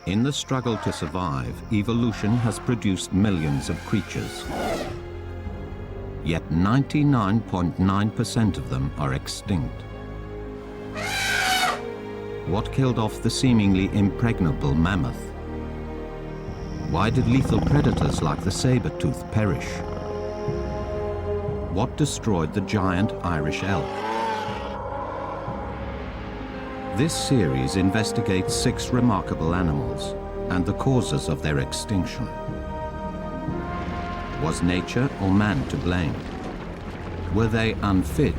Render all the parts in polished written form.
In the struggle to survive, evolution has produced millions of creatures. Yet 99.9% of them are extinct. What killed off the seemingly impregnable mammoth? Why did lethal predators like the saber tooth perish? What destroyed the giant Irish elk? This series investigates 6 remarkable animals and the causes of their extinction. Was nature or man to blame? Were they unfit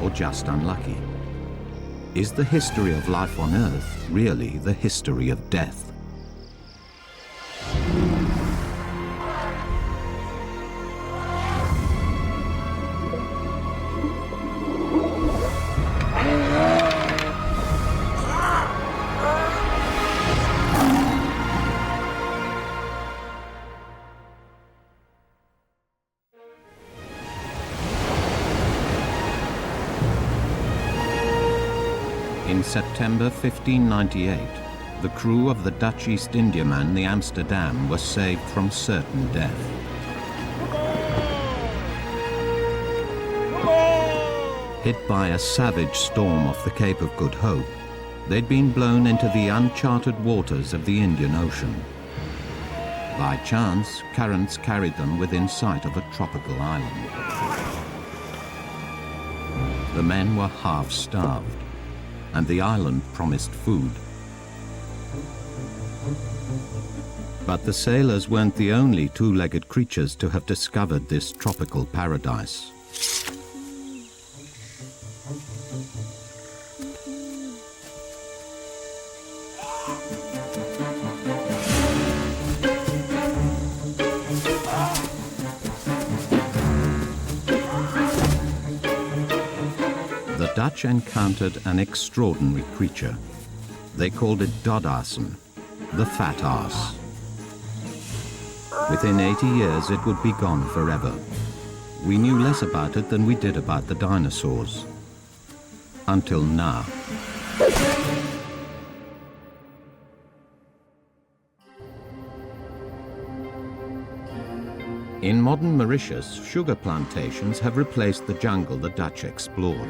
or just unlucky? Is the history of life on Earth really the history of death? In September 1598, the crew of the Dutch East Indiaman, the Amsterdam, was saved from certain death. Hit by a savage storm off the Cape of Good Hope, they'd been blown into the uncharted waters of the Indian Ocean. By chance, currents carried them within sight of a tropical island. The men were half-starved, and the island promised food. But the sailors weren't the only 2-legged creatures to have discovered this tropical paradise. The Dutch encountered an extraordinary creature. They called it Dodassen, the fat ass. Within 80 years, it would be gone forever. We knew less about it than we did about the dinosaurs. Until now. In modern Mauritius, sugar plantations have replaced the jungle the Dutch explored.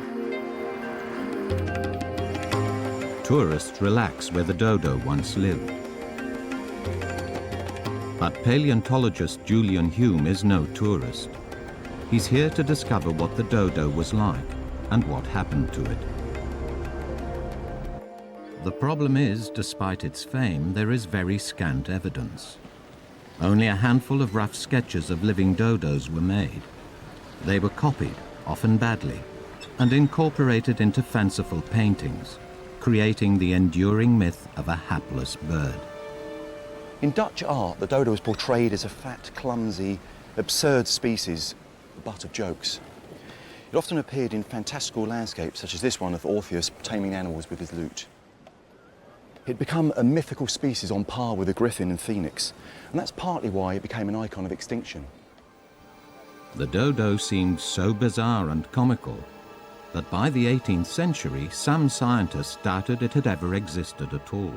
Tourists relax where the dodo once lived. But paleontologist Julian Hume is no tourist. He's here to discover what the dodo was like and what happened to it. The problem is, despite its fame, there is very scant evidence. Only a handful of rough sketches of living dodos were made. They were copied, often badly, and incorporated into fanciful paintings, creating the enduring myth of a hapless bird. In Dutch art, the dodo is portrayed as a fat, clumsy, absurd species, the butt of jokes. It often appeared in fantastical landscapes, such as this one of Orpheus taming animals with his lute. It had become a mythical species on par with the griffin and phoenix, and that's partly why it became an icon of extinction. The dodo seemed so bizarre and comical that by the 18th century, some scientists doubted it had ever existed at all.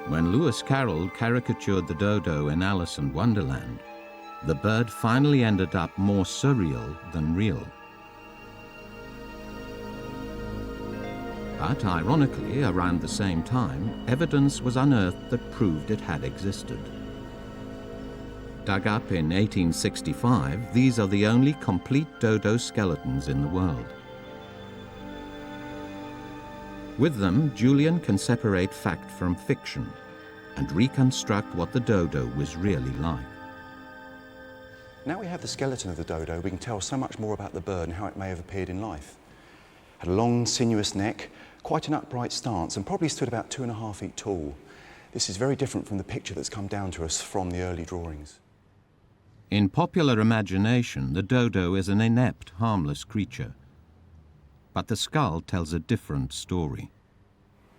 When Lewis Carroll caricatured the dodo in Alice in Wonderland, the bird finally ended up more surreal than real. But ironically, around the same time, evidence was unearthed that proved it had existed. Dug up in 1865, these are the only complete dodo skeletons in the world. With them, Julian can separate fact from fiction and reconstruct what the dodo was really like. Now we have the skeleton of the dodo, we can tell so much more about the bird and how it may have appeared in life. Had a long, sinuous neck, quite an upright stance, and probably stood about 2.5 feet tall. This is very different from the picture that's come down to us from the early drawings. In popular imagination, the dodo is an inept, harmless creature. But the skull tells a different story.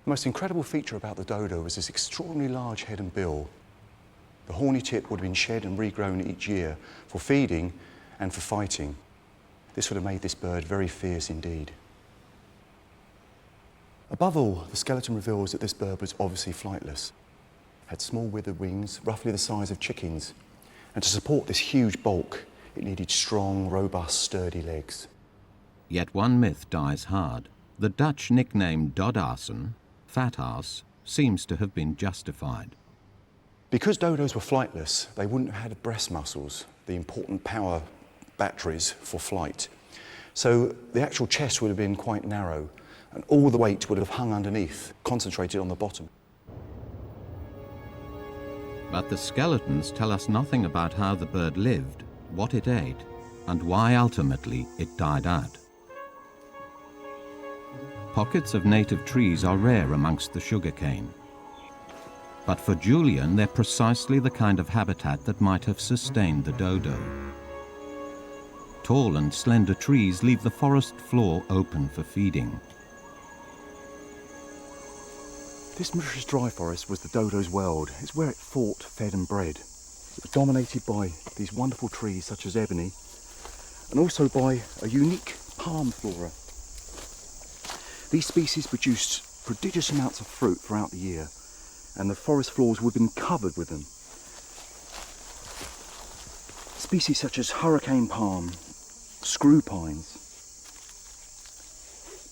The most incredible feature about the dodo was this extraordinarily large head and bill. The horny tip would have been shed and regrown each year for feeding and for fighting. This would have made this bird very fierce indeed. Above all, the skeleton reveals that this bird was obviously flightless. Had small withered wings, roughly the size of chickens. And to support this huge bulk, it needed strong, robust, sturdy legs. Yet one myth dies hard. The Dutch nickname Dodassen, fat ass, seems to have been justified. Because dodos were flightless, they wouldn't have had breast muscles, the important power batteries for flight. So the actual chest would have been quite narrow, and all the weight would have hung underneath, concentrated on the bottom. But the skeletons tell us nothing about how the bird lived, what it ate, and why ultimately it died out. Pockets of native trees are rare amongst the sugarcane. But for Julian, they're precisely the kind of habitat that might have sustained the dodo. Tall and slender trees leave the forest floor open for feeding. This Mauritius dry forest was the dodo's world. It's where it fought, fed and bred. It was dominated by these wonderful trees such as ebony, and also by a unique palm flora. These species produced prodigious amounts of fruit throughout the year, and the forest floors would have been covered with them. Species such as hurricane palm, screw pines,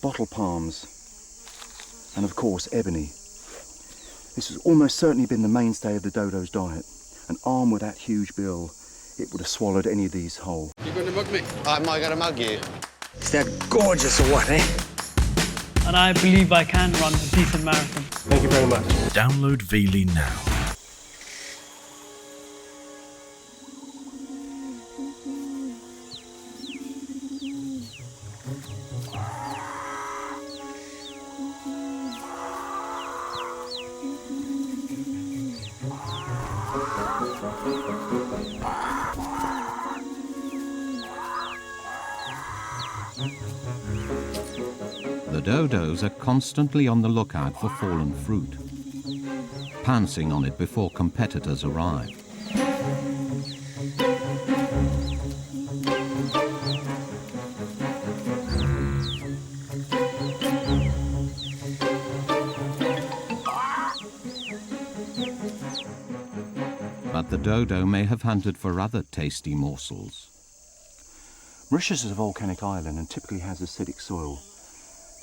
bottle palms, and of course ebony. This has almost certainly been the mainstay of the dodo's diet, and armed with that huge bill, it would have swallowed any of these whole. You going to mug me? Am I going to mug you? Is that gorgeous or what, eh? And I believe I can run a decent marathon. Thank you very much. Download Veely now. The dodos are constantly on the lookout for fallen fruit, pouncing on it before competitors arrive. But the dodo may have hunted for other tasty morsels. Mauritius is a volcanic island and typically has acidic soil.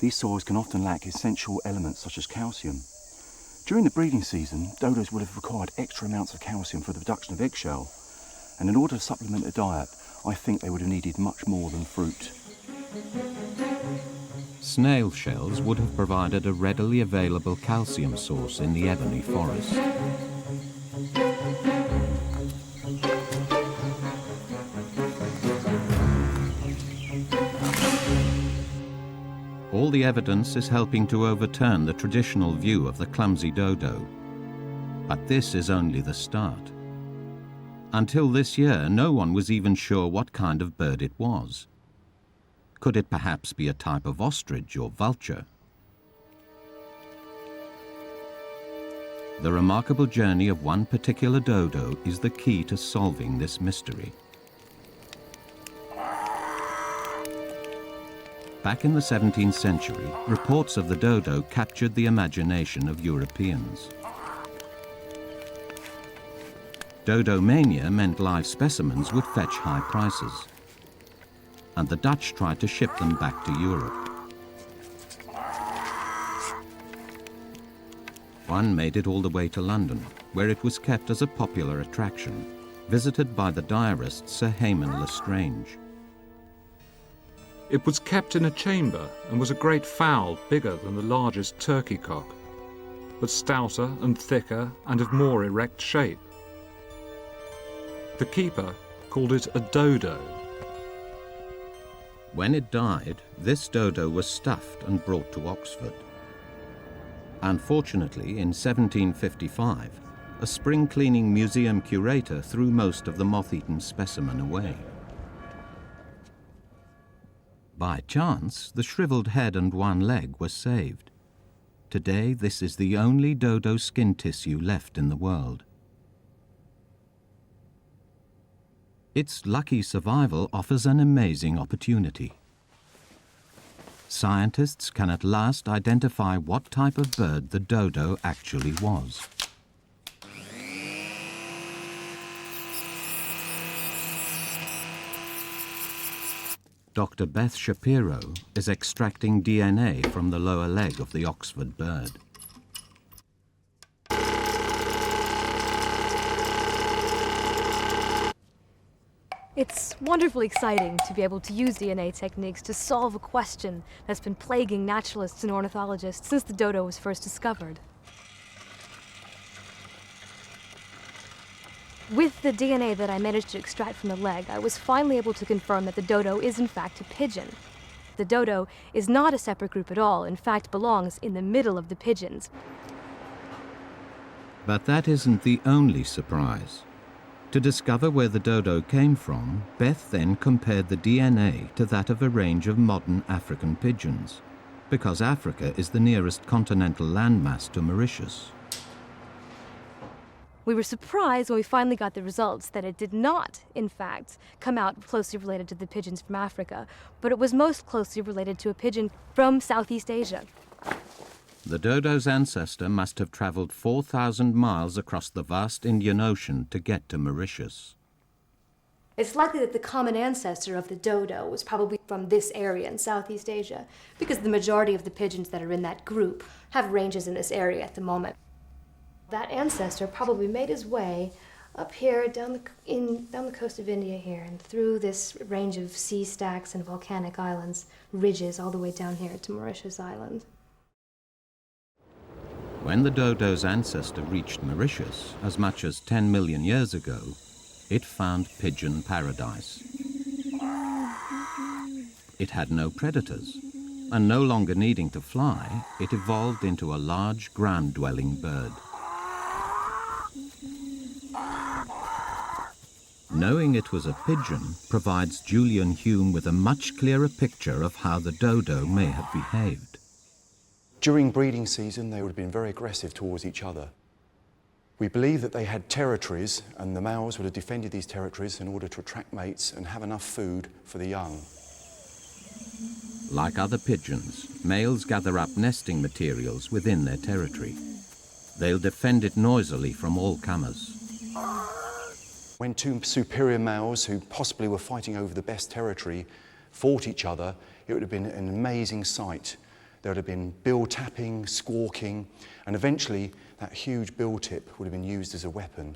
These soils can often lack essential elements such as calcium. During the breeding season, dodos would have required extra amounts of calcium for the production of eggshell, and in order to supplement their diet, I think they would have needed much more than fruit. Snail shells would have provided a readily available calcium source in the ebony forest. All the evidence is helping to overturn the traditional view of the clumsy dodo. But this is only the start. Until this year, no one was even sure what kind of bird it was. Could it perhaps be a type of ostrich or vulture? The remarkable journey of one particular dodo is the key to solving this mystery. Back in the 17th century, reports of the dodo captured the imagination of Europeans. Dodo mania meant live specimens would fetch high prices, and the Dutch tried to ship them back to Europe. One made it all the way to London, where it was kept as a popular attraction, visited by the diarist Sir Hayman Lestrange. It was kept in a chamber and was a great fowl bigger than the largest turkey cock, but stouter and thicker and of more erect shape. The keeper called it a dodo. When it died, this dodo was stuffed and brought to Oxford. Unfortunately, in 1755, a spring-cleaning museum curator threw most of the moth-eaten specimen away. By chance, the shriveled head and one leg were saved. Today, this is the only dodo skin tissue left in the world. Its lucky survival offers an amazing opportunity. scientists can at last identify what type of bird the dodo actually was. Dr. Beth Shapiro is extracting DNA from the lower leg of the Oxford bird. It's wonderfully exciting to be able to use DNA techniques to solve a question that's been plaguing naturalists and ornithologists since the dodo was first discovered. With the DNA that I managed to extract from the leg, I was finally able to confirm that the dodo is in fact a pigeon. The dodo is not a separate group at all, in fact belongs in the middle of the pigeons. But that isn't the only surprise. To discover where the dodo came from, Beth then compared the DNA to that of a range of modern African pigeons, because Africa is the nearest continental landmass to Mauritius. We were surprised when we finally got the results that it did not, in fact, come out closely related to the pigeons from Africa, but it was most closely related to a pigeon from Southeast Asia. The dodo's ancestor must have traveled 4,000 miles across the vast Indian Ocean to get to Mauritius. It's likely that the common ancestor of the dodo was probably from this area in Southeast Asia, because the majority of the pigeons that are in that group have ranges in this area at the moment. That ancestor probably made his way up here down the coast of India here and through this range of sea stacks and volcanic islands, ridges all the way down here to Mauritius Island. When the dodo's ancestor reached Mauritius, as much as 10 million years ago, it found pigeon paradise. It had no predators, and no longer needing to fly, it evolved into a large ground-dwelling bird. Knowing it was a pigeon provides Julian Hume with a much clearer picture of how the dodo may have behaved. During breeding season, they would have been very aggressive towards each other. We believe that they had territories, and the males would have defended these territories in order to attract mates and have enough food for the young. Like other pigeons, males gather up nesting materials within their territory. They'll defend it noisily from all comers. When two superior males who possibly were fighting over the best territory fought each other, it would have been an amazing sight. There would have been bill tapping, squawking, and eventually that huge bill tip would have been used as a weapon.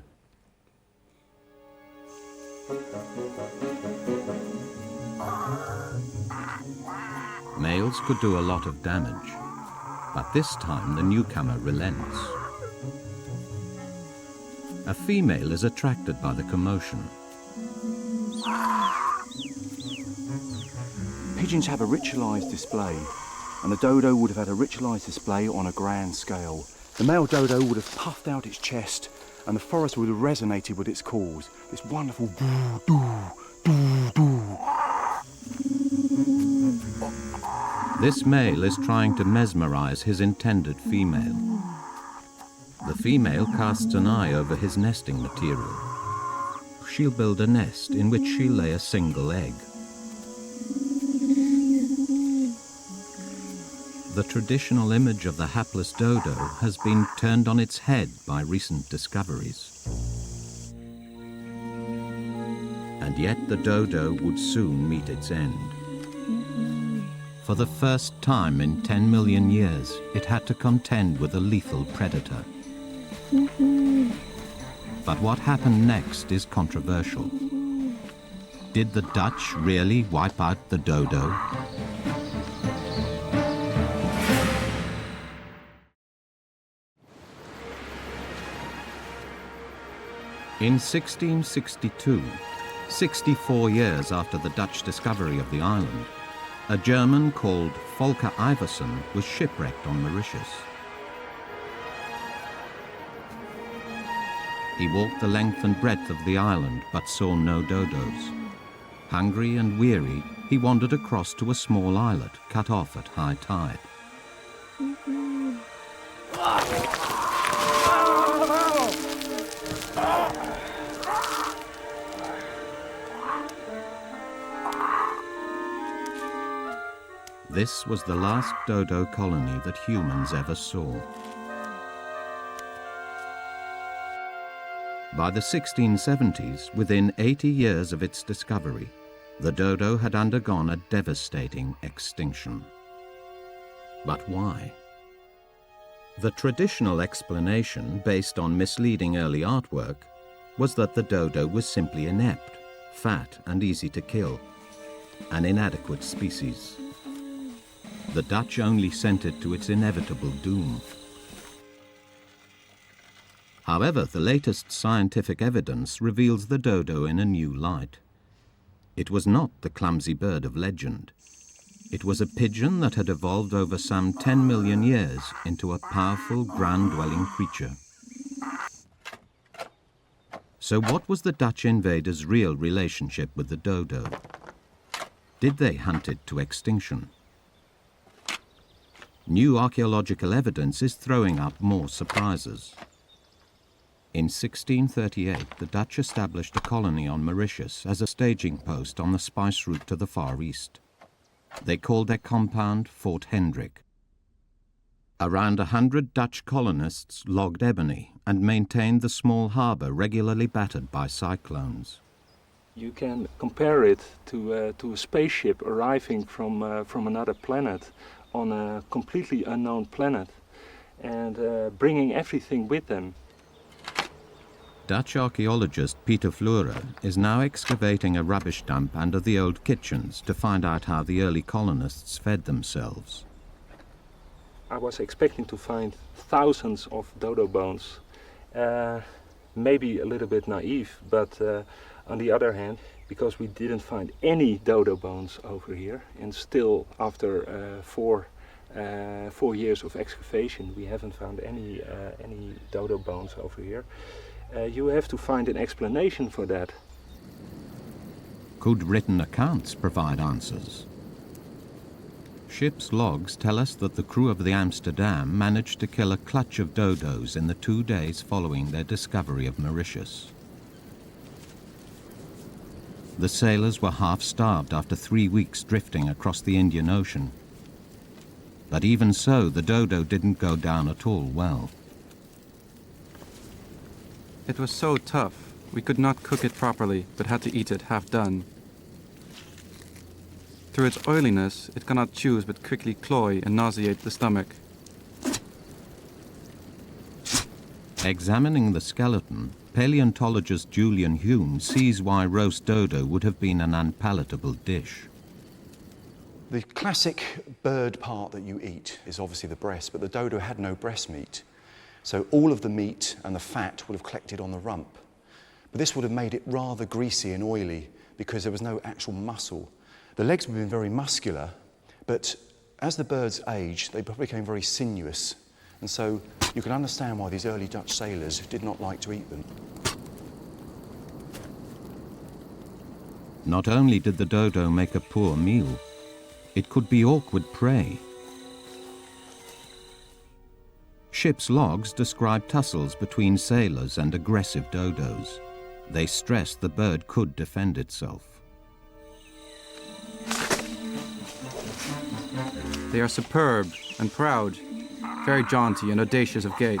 Males could do a lot of damage, but this time the newcomer relents. A female is attracted by the commotion. Pigeons have a ritualised display, and the dodo would have had a ritualised display on a grand scale. The male dodo would have puffed out its chest, and the forest would have resonated with its calls. This wonderful doo-doo-doo-doo. This male is trying to mesmerize his intended female. The female casts an eye over his nesting material. She'll build a nest in which she'll lay a single egg. The traditional image of the hapless dodo has been turned on its head by recent discoveries. And yet the dodo would soon meet its end. For the first time in 10 million years, it had to contend with a lethal predator. But what happened next is controversial. Did the Dutch really wipe out the dodo? In 1662, 64 years after the Dutch discovery of the island, a German called Volker Iversen was shipwrecked on Mauritius. He walked the length and breadth of the island but saw no dodos. Hungry and weary, he wandered across to a small islet cut off at high tide. This was the last dodo colony that humans ever saw. By the 1670s, within 80 years of its discovery, the dodo had undergone a devastating extinction. But why? The traditional explanation, based on misleading early artwork, was that the dodo was simply inept, fat and easy to kill, an inadequate species. The Dutch only sent it to its inevitable doom. However, the latest scientific evidence reveals the dodo in a new light. It was not the clumsy bird of legend. It was a pigeon that had evolved over some 10 million years into a powerful, ground-dwelling creature. So what was the Dutch invaders' real relationship with the dodo? Did they hunt it to extinction? New archaeological evidence is throwing up more surprises. In 1638, the Dutch established a colony on Mauritius as a staging post on the spice route to the Far East. They called their compound Fort Hendrik. Around 100 Dutch colonists logged ebony and maintained the small harbour regularly battered by cyclones. You can compare it to a spaceship arriving from another planet on a completely unknown planet and bringing everything with them. Dutch archaeologist Peter Fleurer is now excavating a rubbish dump under the old kitchens to find out how the early colonists fed themselves. I was expecting to find thousands of dodo bones. Maybe a little bit naive, but on the other hand, because we didn't find any dodo bones over here, and still after 4 years of excavation, we haven't found any dodo bones over here. You have to find an explanation for that. Could written accounts provide answers? Ship's logs tell us that the crew of the Amsterdam managed to kill a clutch of dodos in the 2 days following their discovery of Mauritius. The sailors were half-starved after 3 weeks drifting across the Indian Ocean. But even so, the dodo didn't go down at all well. It was so tough, we could not cook it properly, but had to eat it half done. Through its oiliness, it cannot chew but quickly cloy and nauseate the stomach. Examining the skeleton, paleontologist Julian Hume sees why roast dodo would have been an unpalatable dish. The classic bird part that you eat is obviously the breast, but the dodo had no breast meat. So all of the meat and the fat would have collected on the rump. But this would have made it rather greasy and oily because there was no actual muscle. The legs would have been very muscular, but as the birds aged, they became very sinuous. And so you can understand why these early Dutch sailors did not like to eat them. Not only did the dodo make a poor meal, it could be awkward prey. Ship's logs describe tussles between sailors and aggressive dodos. They stressed the bird could defend itself. They are superb and proud, very jaunty and audacious of gait.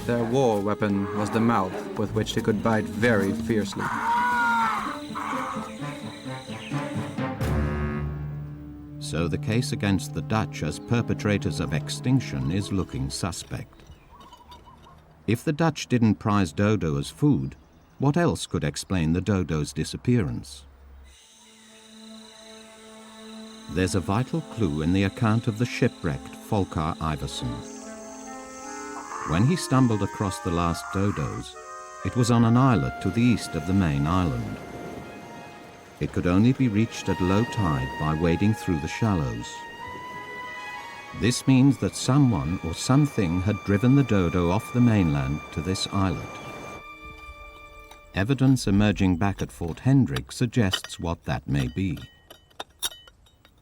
Their war weapon was the mouth, with which they could bite very fiercely. So the case against the Dutch as perpetrators of extinction is looking suspect. If the Dutch didn't prize dodo as food, what else could explain the dodo's disappearance? There's a vital clue in the account of the shipwrecked Volker Iversen. When he stumbled across the last dodos, it was on an islet to the east of the main island. It could only be reached at low tide by wading through the shallows. This means that someone or something had driven the dodo off the mainland to this islet. Evidence emerging back at Fort Hendrik suggests what that may be.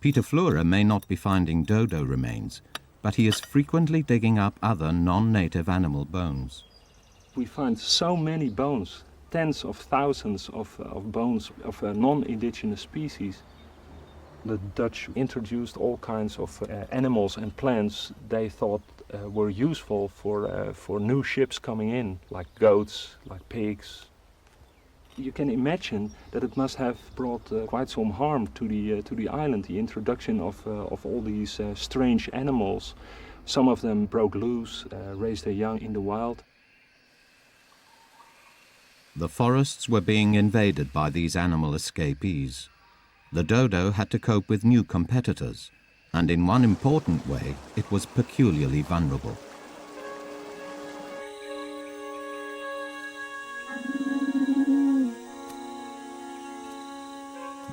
Peter Fleurer may not be finding dodo remains, but he is frequently digging up other non-native animal bones. We find so many bones, tens of thousands of bones of non-indigenous species. The Dutch introduced all kinds of animals and plants they thought were useful for new ships coming in, like goats, like pigs. You can imagine that it must have brought quite some harm to the island, the introduction of all these strange animals. Some of them broke loose, raised their young in the wild. The forests were being invaded by these animal escapees. The dodo had to cope with new competitors, and in one important way, it was peculiarly vulnerable.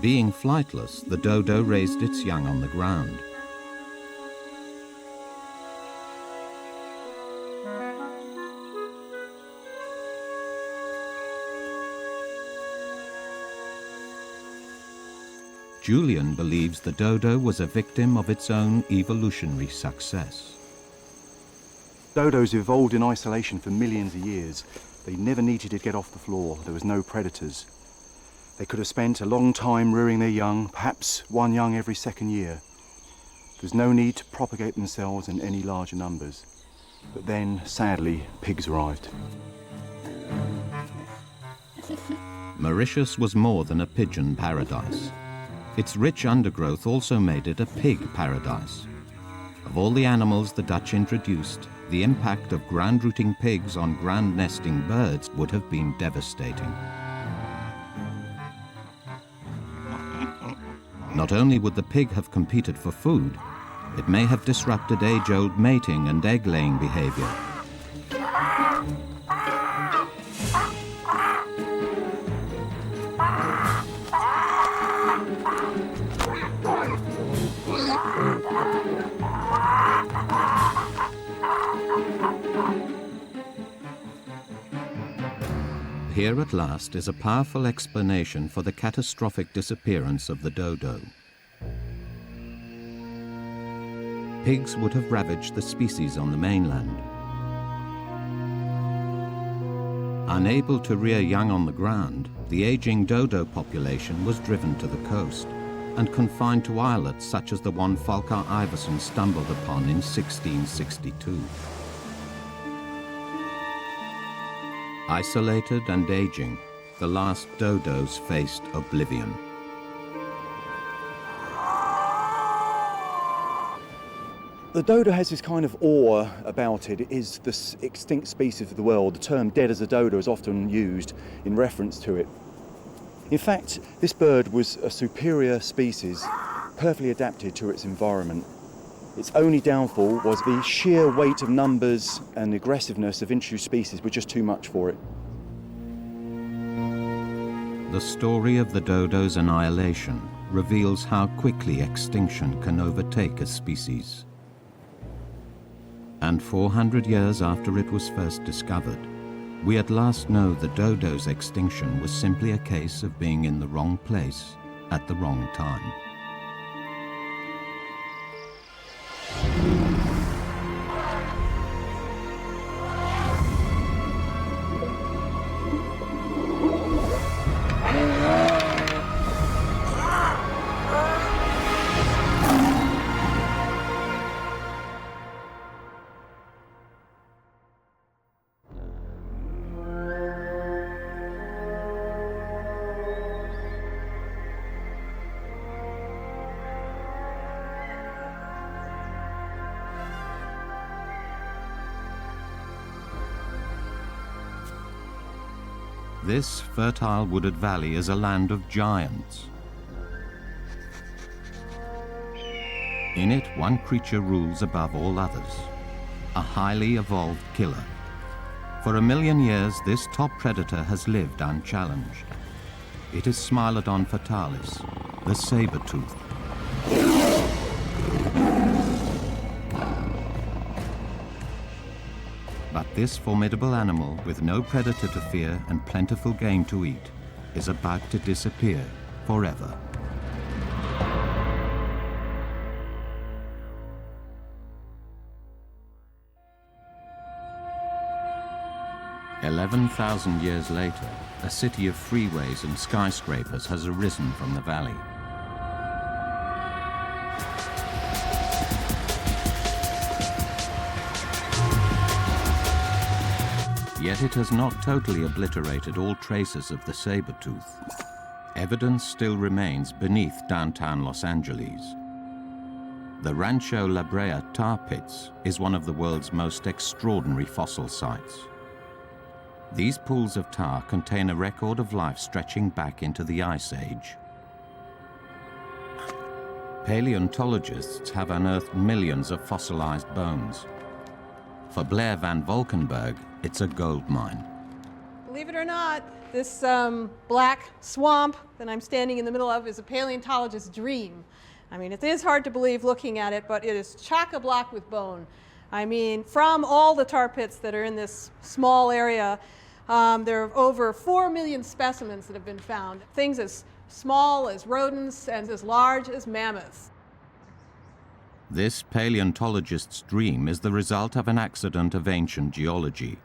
Being flightless, the dodo raised its young on the ground. Julian believes the dodo was a victim of its own evolutionary success. Dodos evolved in isolation for millions of years. They never needed to get off the floor. There was no predators. They could have spent a long time rearing their young, perhaps one young every second year. There was no need to propagate themselves in any larger numbers. But then, sadly, pigs arrived. Mauritius was more than a pigeon paradise. Its rich undergrowth also made it a pig paradise. Of all the animals the Dutch introduced, the impact of ground-rooting pigs on ground-nesting birds would have been devastating. Not only would the pig have competed for food, it may have disrupted age-old mating and egg-laying behavior. Here at last is a powerful explanation for the catastrophic disappearance of the dodo. Pigs would have ravaged the species on the mainland. Unable to rear young on the ground, the aging dodo population was driven to the coast and confined to islets such as the one Volker Iversen stumbled upon in 1662. Isolated and aging, the last dodos faced oblivion. The dodo has this kind of awe about it. It is this extinct species of the world. The term dead as a dodo is often used in reference to it. In fact, this bird was a superior species, perfectly adapted to its environment. Its only downfall was the sheer weight of numbers and aggressiveness of introduced species were just too much for it. The story of the dodo's annihilation reveals how quickly extinction can overtake a species. And 400 years after it was first discovered, we at last know the dodo's extinction was simply a case of being in the wrong place at the wrong time. This fertile wooded valley is a land of giants. In it, one creature rules above all others, a highly evolved killer. For 1 million years, this top predator has lived unchallenged. It is Smilodon fatalis, the saber-tooth. But this formidable animal, with no predator to fear and plentiful game to eat, is about to disappear forever. 11,000 years later, a city of freeways and skyscrapers has arisen from the valley. Yet it has not totally obliterated all traces of the saber-tooth. Evidence still remains beneath downtown Los Angeles. The Rancho La Brea tar pits is one of the world's most extraordinary fossil sites. These pools of tar contain a record of life stretching back into the Ice Age. Paleontologists have unearthed millions of fossilized bones. For Blair van Valkenburg, it's a gold mine. Believe it or not, this black swamp that I'm standing in the middle of is a paleontologist's dream. I mean, it is hard to believe looking at it, but it is chock-a-block with bone. I mean, from all the tar pits that are in this small area, there are over 4 million specimens that have been found. Things as small as rodents and as large as mammoths. This paleontologist's dream is the result of an accident of ancient geology.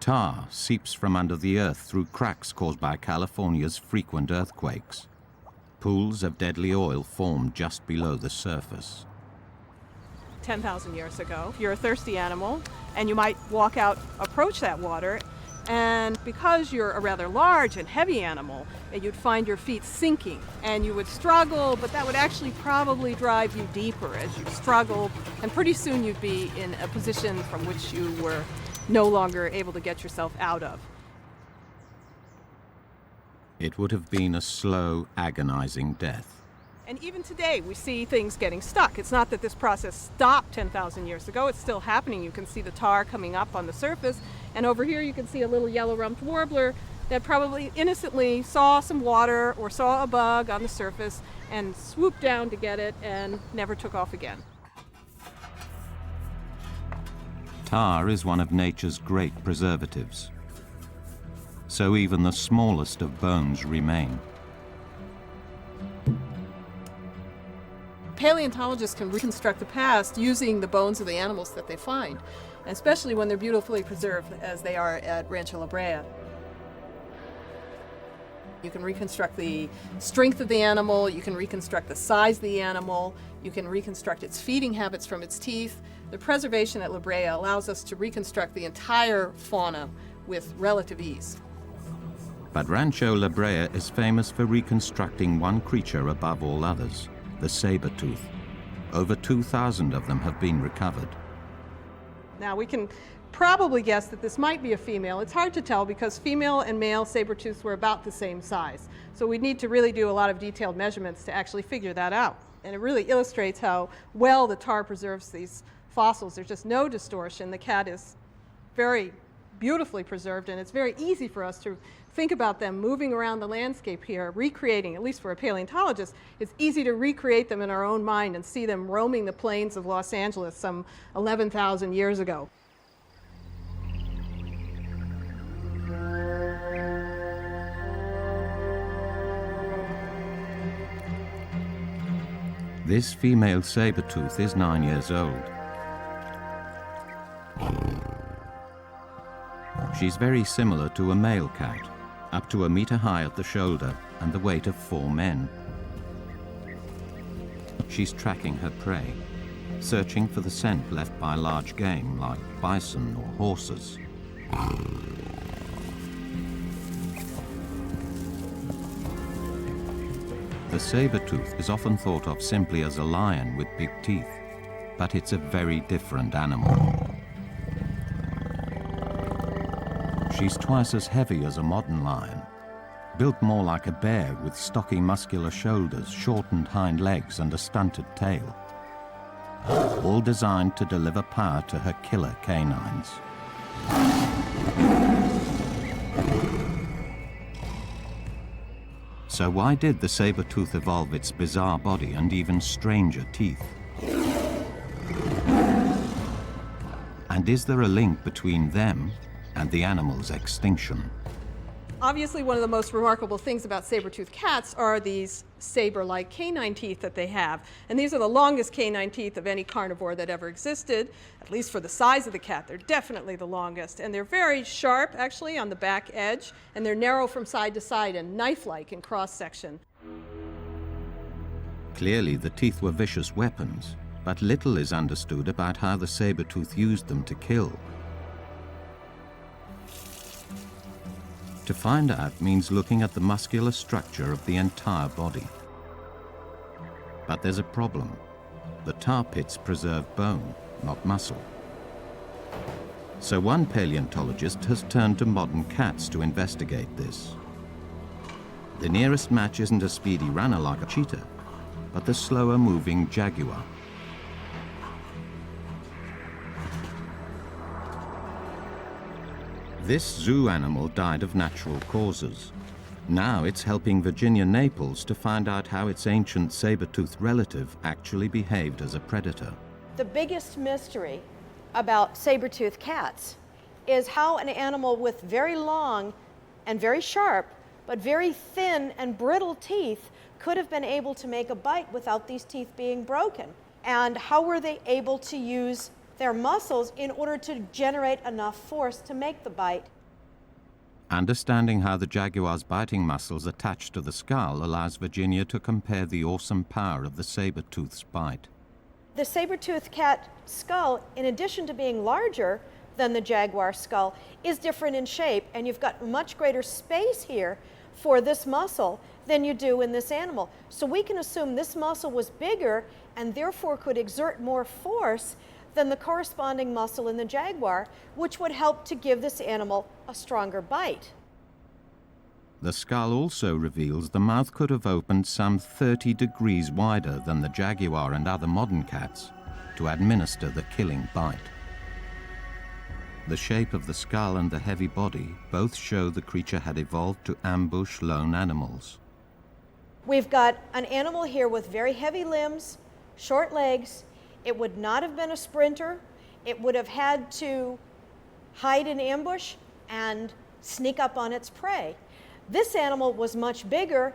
Tar seeps from under the earth through cracks caused by California's frequent earthquakes. Pools of deadly oil form just below the surface. 10,000 years ago, you're a thirsty animal, and you might walk out, approach that water, and because you're a rather large and heavy animal, you'd find your feet sinking, and you would struggle, but that would actually probably drive you deeper as you struggled, and pretty soon you'd be in a position from which you were no longer able to get yourself out of. It would have been a slow, agonizing death. And even today, we see things getting stuck. It's not that this process stopped 10,000 years ago. It's still happening. You can see the tar coming up on the surface. And over here, you can see a little yellow-rumped warbler that probably innocently saw some water or saw a bug on the surface and swooped down to get it and never took off again. Tar is one of nature's great preservatives. So even the smallest of bones remain. Paleontologists can reconstruct the past using the bones of the animals that they find, especially when they're beautifully preserved as they are at Rancho La Brea. You can reconstruct the strength of the animal, you can reconstruct the size of the animal, you can reconstruct its feeding habits from its teeth. The preservation at La Brea allows us to reconstruct the entire fauna with relative ease. But Rancho La Brea is famous for reconstructing one creature above all others, the saber-tooth. Over 2,000 of them have been recovered. Now we can probably guess that this might be a female. It's hard to tell because female and male saber-tooths were about the same size. So we need to really do a lot of detailed measurements to actually figure that out. And it really illustrates how well the tar preserves these fossils. There's just no distortion. The cat is very beautifully preserved, and it's very easy for us to think about them moving around the landscape here, recreating, at least for a paleontologist, it's easy to recreate them in our own mind and see them roaming the plains of Los Angeles some 11,000 years ago. This female saber-tooth is 9 years old. She's very similar to a male cat, up to 1 meter high at the shoulder and the weight of 4 men. She's tracking her prey, searching for the scent left by large game like bison or horses. The saber-tooth is often thought of simply as a lion with big teeth, but it's a very different animal. She's twice as heavy as a modern lion, built more like a bear with stocky muscular shoulders, shortened hind legs and a stunted tail, all designed to deliver power to her killer canines. So why did the saber-tooth evolve its bizarre body and even stranger teeth? And is there a link between them and the animal's extinction? Obviously, one of the most remarkable things about saber-toothed cats are these saber-like canine teeth that they have. And these are the longest canine teeth of any carnivore that ever existed, at least for the size of the cat. They're definitely the longest. And they're very sharp, actually, on the back edge, and they're narrow from side to side and knife-like in cross-section. Clearly, the teeth were vicious weapons, but little is understood about how the saber-tooth used them to kill. To find out means looking at the muscular structure of the entire body. But there's a problem. The tar pits preserve bone, not muscle. So one paleontologist has turned to modern cats to investigate this. The nearest match isn't a speedy runner like a cheetah, but the slower-moving jaguar. This zoo animal died of natural causes. Now it's helping Virginia Naples to find out how its ancient saber-toothed relative actually behaved as a predator. The biggest mystery about saber-toothed cats is how an animal with very long and very sharp, but very thin and brittle teeth could have been able to make a bite without these teeth being broken. And how were they able to use their muscles in order to generate enough force to make the bite? Understanding how the jaguar's biting muscles attach to the skull allows Virginia to compare the awesome power of the saber-tooth's bite. The saber-toothed cat skull, in addition to being larger than the jaguar skull, is different in shape, and you've got much greater space here for this muscle than you do in this animal. So we can assume this muscle was bigger and therefore could exert more force than the corresponding muscle in the jaguar, which would help to give this animal a stronger bite. The skull also reveals the mouth could have opened some 30 degrees wider than the jaguar and other modern cats to administer the killing bite. The shape of the skull and the heavy body both show the creature had evolved to ambush lone animals. We've got an animal here with very heavy limbs, short legs. It would not have been a sprinter. It would have had to hide in ambush and sneak up on its prey. This animal was much bigger,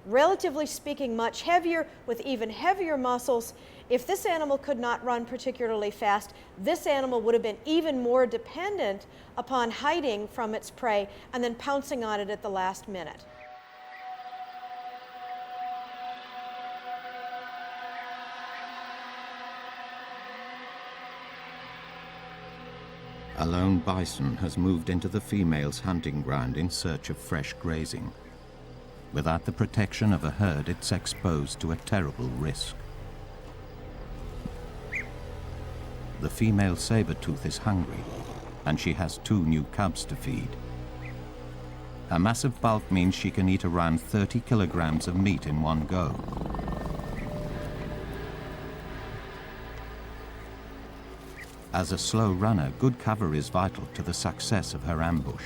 relatively speaking much heavier, with even heavier muscles. If this animal could not run particularly fast, this animal would have been even more dependent upon hiding from its prey and then pouncing on it at the last minute. A lone bison has moved into the female's hunting ground in search of fresh grazing. Without the protection of a herd, it's exposed to a terrible risk. The female saber-tooth is hungry, and she has 2 new cubs to feed. Her massive bulk means she can eat around 30 kilograms of meat in one go. As a slow runner, good cover is vital to the success of her ambush.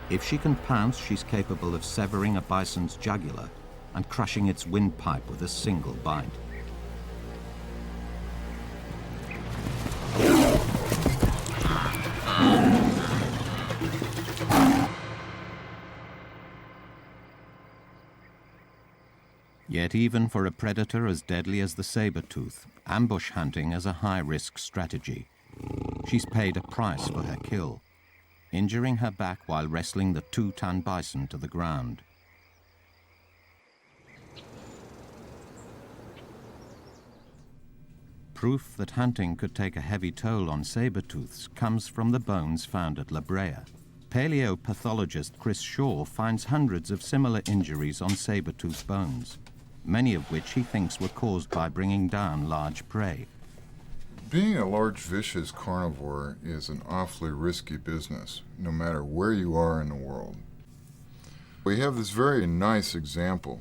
If she can pounce, she's capable of severing a bison's jugular and crushing its windpipe with a single bite. Yet even for a predator as deadly as the saber-tooth, ambush hunting is a high-risk strategy. She's paid a price for her kill, injuring her back while wrestling the 2-ton bison to the ground. Proof that hunting could take a heavy toll on saber-tooths comes from the bones found at Brea. Paleopathologist Chris Shaw finds hundreds of similar injuries on saber-tooth bones, many of which he thinks were caused by bringing down large prey. Being a large vicious carnivore is an awfully risky business, no matter where you are in the world. We have this very nice example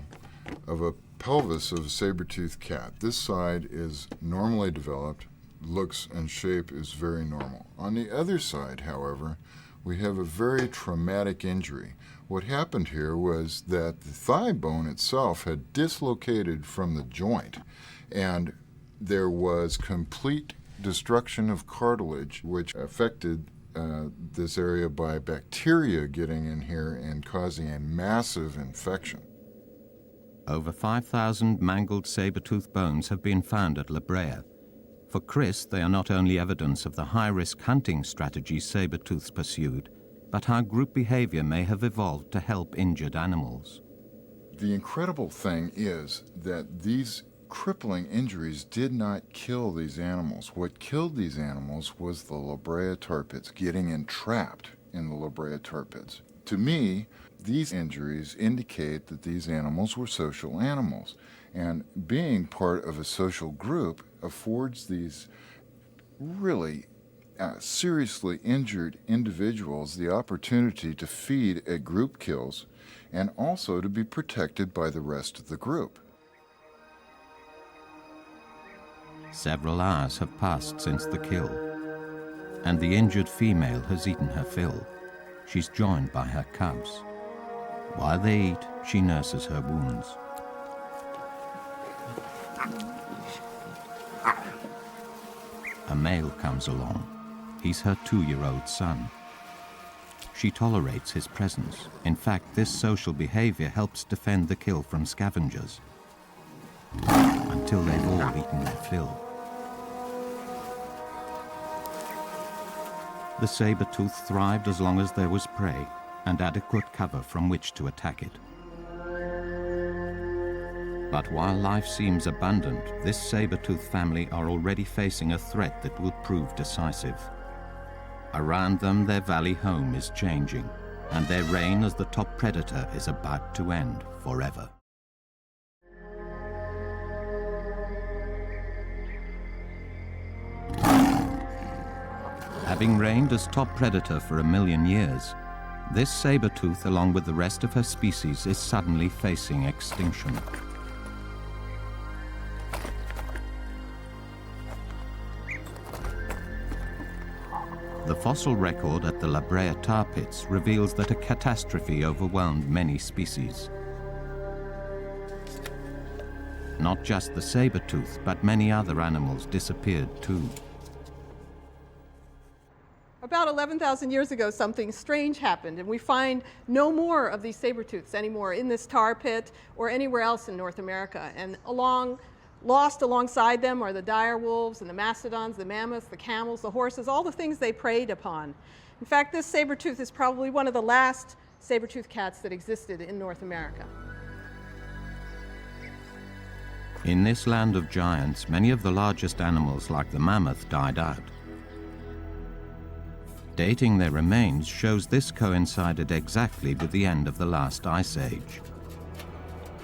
of a pelvis of a saber-toothed cat. This side is normally developed, looks and shape is very normal. On the other side, however, we have a very traumatic injury. What happened here was that the thigh bone itself had dislocated from the joint, and there was complete destruction of cartilage, which affected this area by bacteria getting in here and causing a massive infection. Over 5,000 mangled saber-tooth bones have been found at Brea. For Chris, they are not only evidence of the high-risk hunting strategies saber-tooths pursued, but how group behavior may have evolved to help injured animals. The incredible thing is that these crippling injuries did not kill these animals. What killed these animals was the La Brea tar pits, getting entrapped in the La Brea tar pits. To me, these injuries indicate that these animals were social animals, and being part of a social group affords these really seriously injured individuals the opportunity to feed at group kills and also to be protected by the rest of the group. Several hours have passed since the kill, and the injured female has eaten her fill. She's joined by her cubs. While they eat, she nurses her wounds. A male comes along. He's her 2-year-old son. She tolerates his presence. In fact, this social behavior helps defend the kill from scavengers, until they've all eaten their fill. The saber-tooth thrived as long as there was prey and adequate cover from which to attack it. But while life seems abundant, this saber-tooth family are already facing a threat that will prove decisive. Around them, their valley home is changing, and their reign as the top predator is about to end forever. Having reigned as top predator for 1 million years, this saber-tooth, along with the rest of her species, is suddenly facing extinction. The fossil record at the La Brea tar pits reveals that a catastrophe overwhelmed many species. Not just the saber-tooth, but many other animals disappeared too. About 11,000 years ago, something strange happened, and we find no more of these saber-tooths anymore in this tar pit or anywhere else in North America. And lost alongside them are the dire wolves and the mastodons, the mammoths, the camels, the horses, all the things they preyed upon. In fact, this saber-tooth is probably one of the last saber-tooth cats that existed in North America. In this land of giants, many of the largest animals, like the mammoth, died out. Dating their remains shows this coincided exactly with the end of the last ice age.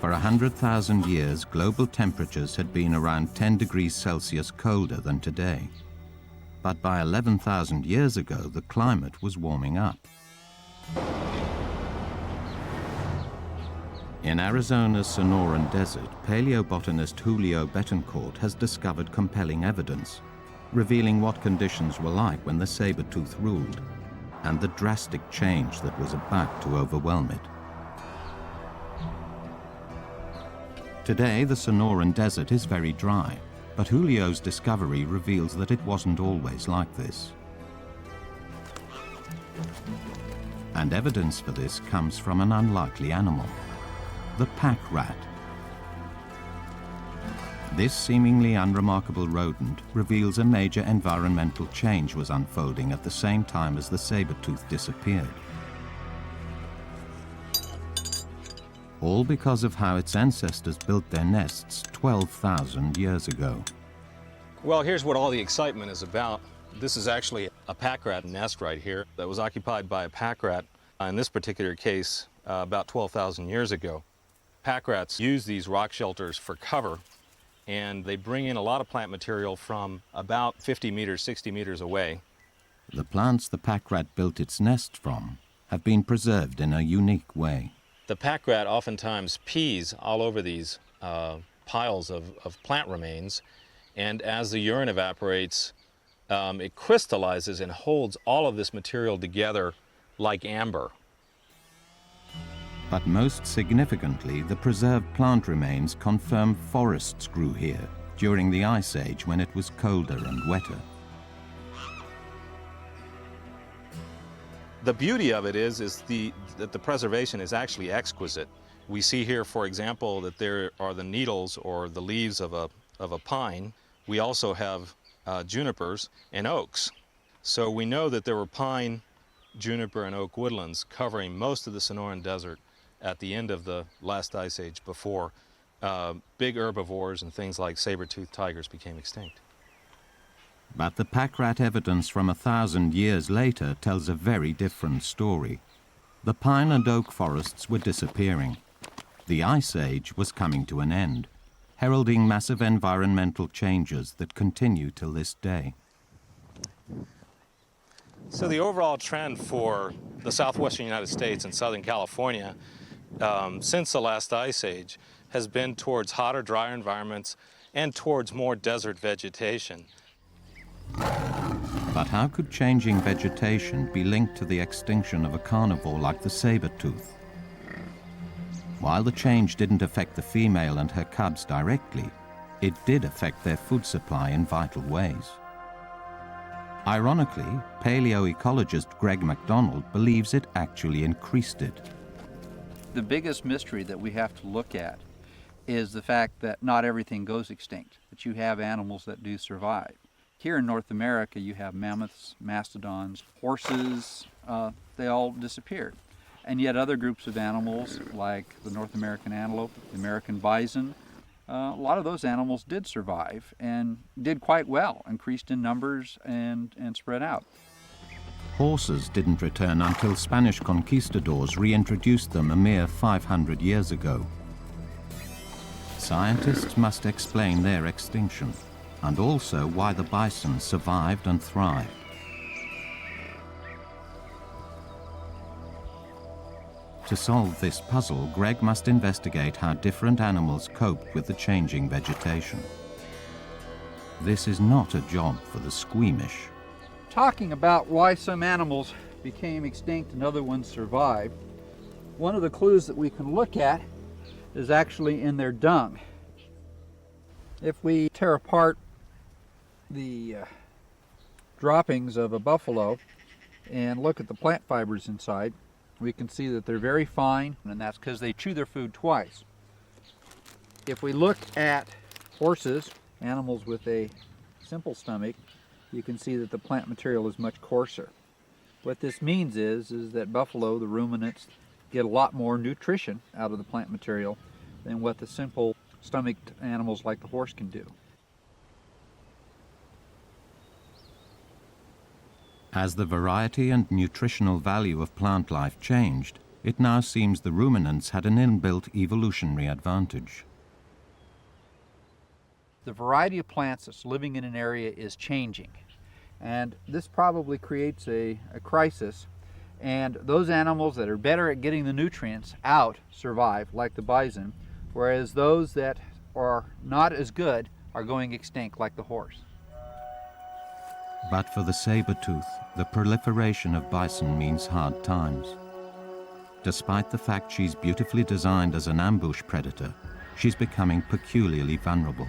For 100,000 years, global temperatures had been around 10 degrees Celsius colder than today. But by 11,000 years ago, the climate was warming up. In Arizona's Sonoran Desert, paleobotanist Julio Betancourt has discovered compelling evidence, revealing what conditions were like when the saber-tooth ruled, and the drastic change that was about to overwhelm it. Today, the Sonoran Desert is very dry, but Julio's discovery reveals that it wasn't always like this. And evidence for this comes from an unlikely animal, the pack rat. This seemingly unremarkable rodent reveals a major environmental change was unfolding at the same time as the saber-tooth disappeared. All because of how its ancestors built their nests 12,000 years ago. Well, here's what all the excitement is about. This is actually a pack rat nest right here that was occupied by a pack rat, in this particular case, about 12,000 years ago. Pack rats use these rock shelters for cover, and they bring in a lot of plant material from about 50 meters, 60 meters away. The plants the pack rat built its nest from have been preserved in a unique way. The pack rat oftentimes pees all over these piles of plant remains, and as the urine evaporates, it crystallizes and holds all of this material together like amber. But most significantly, the preserved plant remains confirm forests grew here, during the Ice Age when it was colder and wetter. The beauty of it is that the preservation is actually exquisite. We see here, for example, that there are the needles or the leaves of a pine. We also have junipers and oaks. So we know that there were pine, juniper, and oak woodlands covering most of the Sonoran Desert at the end of the last ice age before big herbivores and things like saber-toothed tigers became extinct. But the pack rat evidence from 1,000 years later tells a very different story. The pine and oak forests were disappearing. The Ice Age was coming to an end, heralding massive environmental changes that continue till this day. So the overall trend for the southwestern United States and Southern California since the last Ice Age has been towards hotter, drier environments and towards more desert vegetation. But how could changing vegetation be linked to the extinction of a carnivore like the saber-tooth? While the change didn't affect the female and her cubs directly, it did affect their food supply in vital ways. Ironically, paleoecologist Greg MacDonald believes it actually increased it. The biggest mystery that we have to look at is the fact that not everything goes extinct, that you have animals that do survive. Here in North America, you have mammoths, mastodons, horses, they all disappeared. And yet other groups of animals, like the North American antelope, the American bison, a lot of those animals did survive and did quite well, increased in numbers and spread out. Horses didn't return until Spanish conquistadors reintroduced them a mere 500 years ago. Scientists must explain their extinction, and also why the bison survived and thrived. To solve this puzzle, Greg must investigate how different animals coped with the changing vegetation. This is not a job for the squeamish. Talking about why some animals became extinct and other ones survived, one of the clues that we can look at is actually in their dung. If we tear apart the droppings of a buffalo and look at the plant fibers inside, we can see that they're very fine, and that's because they chew their food twice. If we look at horses, animals with a simple stomach, you can see that the plant material is much coarser. What this means is that buffalo, the ruminants, get a lot more nutrition out of the plant material than what the simple stomached animals like the horse can do. As the variety and nutritional value of plant life changed, it now seems the ruminants had an inbuilt evolutionary advantage. The variety of plants that's living in an area is changing, and this probably creates a crisis, and those animals that are better at getting the nutrients out survive, like the bison, whereas those that are not as good are going extinct, like the horse. But for the saber-tooth, the proliferation of bison means hard times. Despite the fact she's beautifully designed as an ambush predator, she's becoming peculiarly vulnerable.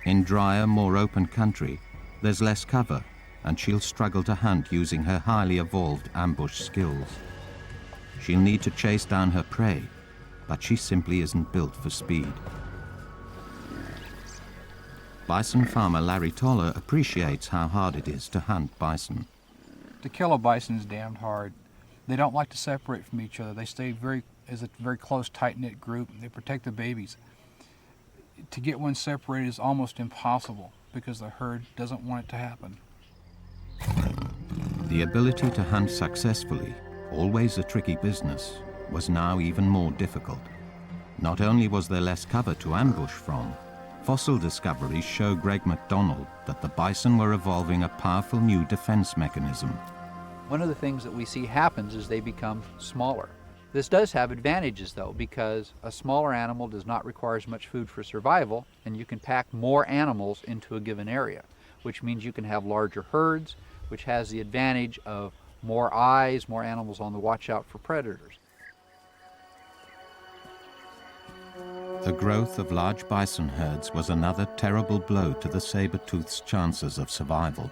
In drier, more open country, there's less cover, and she'll struggle to hunt using her highly evolved ambush skills. She'll need to chase down her prey, but she simply isn't built for speed. Bison farmer Larry Toller appreciates how hard it is to hunt bison. To kill a bison is damned hard. They don't like to separate from each other. They stay as a very close, tight-knit group. They protect the babies. To get one separated is almost impossible because the herd doesn't want it to happen. The ability to hunt successfully, always a tricky business, was now even more difficult. Not only was there less cover to ambush from, fossil discoveries show Greg MacDonald that the bison were evolving a powerful new defense mechanism. One of the things that we see happens is they become smaller. This does have advantages though, because a smaller animal does not require as much food for survival, and you can pack more animals into a given area, which means you can have larger herds, which has the advantage of more eyes, more animals on the watch out for predators. The growth of large bison herds was another terrible blow to the saber-tooth's chances of survival.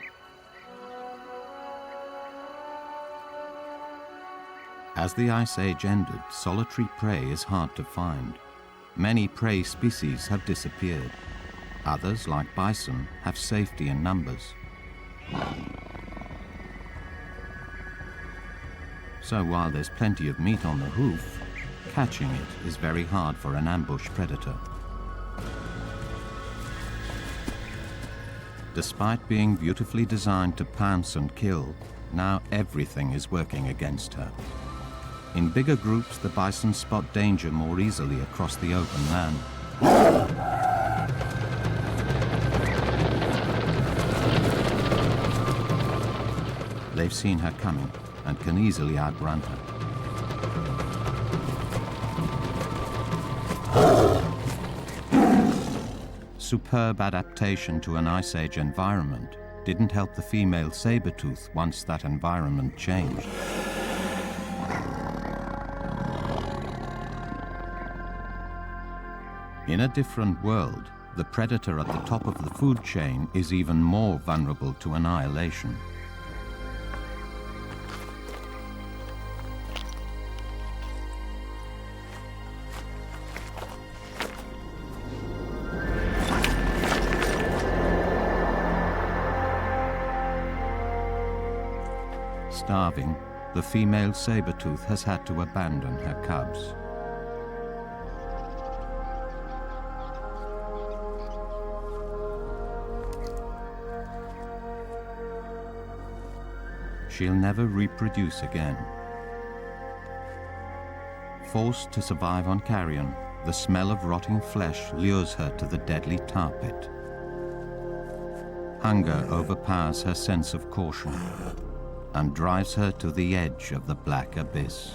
As the Ice Age ended, solitary prey is hard to find. Many prey species have disappeared. Others, like bison, have safety in numbers. So while there's plenty of meat on the hoof, catching it is very hard for an ambush predator. Despite being beautifully designed to pounce and kill, now everything is working against her. In bigger groups, the bison spot danger more easily across the open land. They've seen her coming and can easily outrun her. Superb adaptation to an Ice Age environment didn't help the female saber-tooth once that environment changed. In a different world, the predator at the top of the food chain is even more vulnerable to annihilation. Starving, the female saber-tooth has had to abandon her cubs. She'll never reproduce again. Forced to survive on carrion, the smell of rotting flesh lures her to the deadly tar pit. Hunger overpowers her sense of caution and drives her to the edge of the black abyss.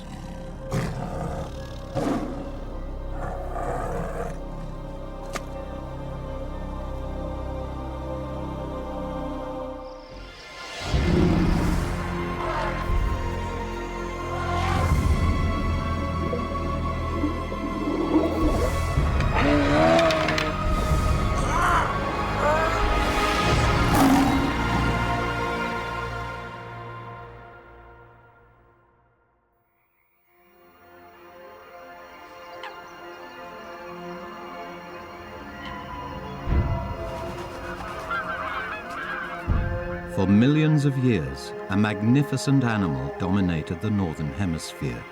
For millions of years, a magnificent animal dominated the northern hemisphere.